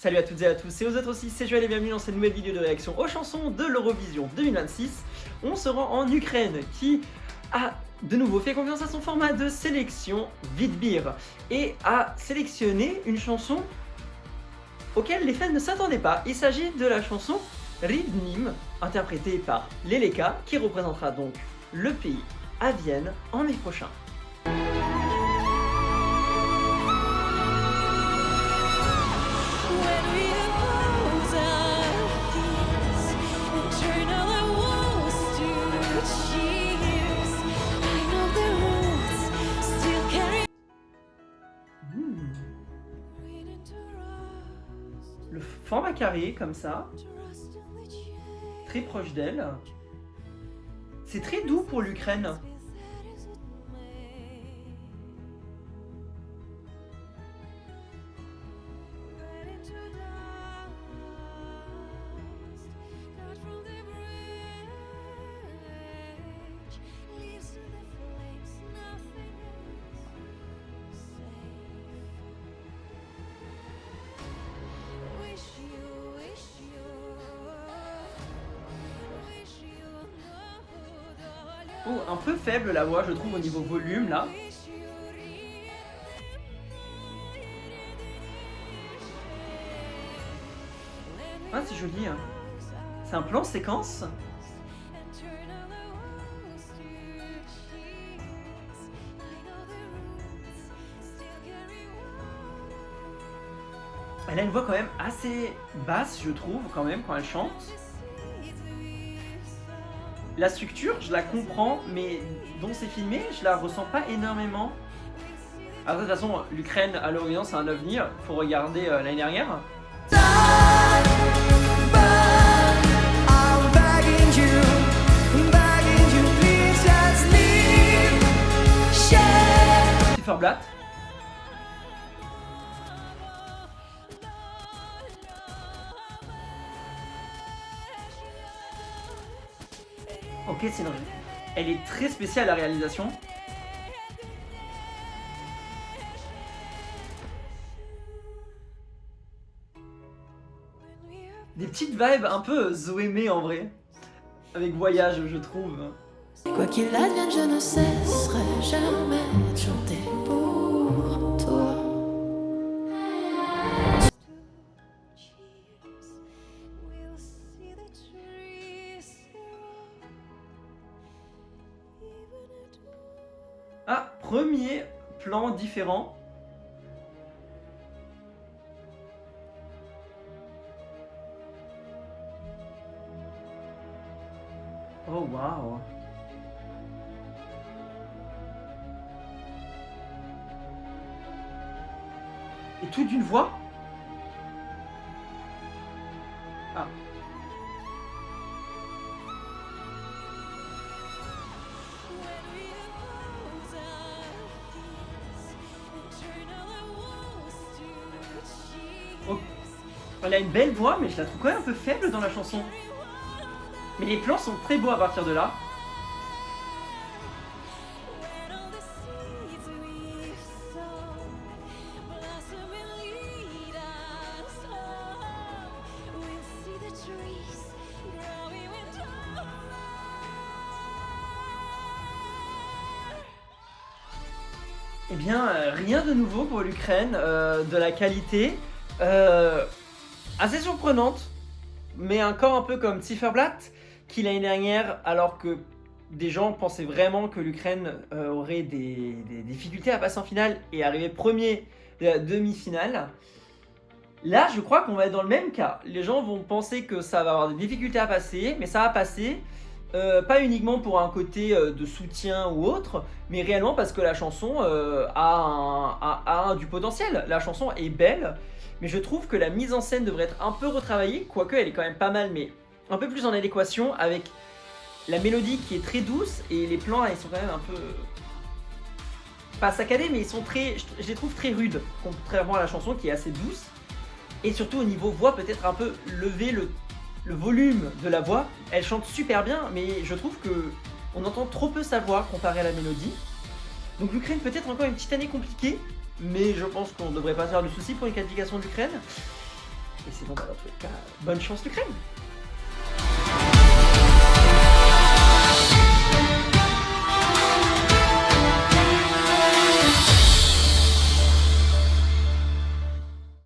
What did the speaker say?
Salut à toutes et à tous et aux autres aussi, c'est Joël et bienvenue dans cette nouvelle vidéo de réaction aux chansons de l'Eurovision 2026. On se rend en Ukraine qui a de nouveau fait confiance à son format de sélection Vidbir et a sélectionné une chanson auquel les fans ne s'attendaient pas. Il s'agit de la chanson Rivnim, interprétée par Leleka, qui représentera donc le pays à Vienne en mai prochain. Le format carré comme ça, très proche d'elle. C'est très doux pour l'Ukraine. Oh, un peu faible la voix, je trouve, au niveau volume là. Ah, c'est joli, hein. C'est un plan séquence. Elle a une voix quand même assez basse, je trouve, quand même, quand elle chante. La structure, je la comprends, mais dont c'est filmé, je la ressens pas énormément. Alors, de toute façon, l'Ukraine à l'Orient, c'est un avenir. Faut regarder l'année dernière. Cypherblatt. Ok, c'est une... Elle est très spéciale la réalisation. Des petites vibes un peu Zoémé en vrai. Avec Voyage, je trouve. Quoi qu'il advienne, je ne cesserai jamais de chanter pour toi. Ah, premier plan différent. Oh waouh. Et tout d'une voix. Ah. Oh. Elle a une belle voix, mais je la trouve quand même un peu faible dans la chanson. Mais les plans sont très beaux à partir de là. Eh bien, rien de nouveau pour l'Ukraine, de la qualité assez surprenante, mais encore un peu comme Cypherblatt, qui l'année dernière, alors que des gens pensaient vraiment que l'Ukraine aurait des difficultés à passer en finale et arriver premier de la demi-finale, là je crois qu'on va être dans le même cas. Les gens vont penser que ça va avoir des difficultés à passer, mais ça va passer. Pas uniquement pour un côté de soutien ou autre, mais réellement parce que la chanson a du potentiel. La chanson est belle, mais je trouve que la mise en scène devrait être un peu retravaillée, quoique elle est quand même pas mal, mais un peu plus en adéquation avec la mélodie qui est très douce, et les plans ils sont quand même un peu... pas saccadés, mais ils sont très... je les trouve très rudes, contrairement à la chanson qui est assez douce. Et surtout au niveau voix, peut-être un peu lever le volume de la voix. Elle chante super bien, mais je trouve que on entend trop peu sa voix comparé à la mélodie. Donc l'Ukraine peut-être encore une petite année compliquée, mais je pense qu'on ne devrait pas se faire de soucis pour une qualification de l'Ukraine. Et sinon, bah, dans tous les cas, bonne chance l'Ukraine.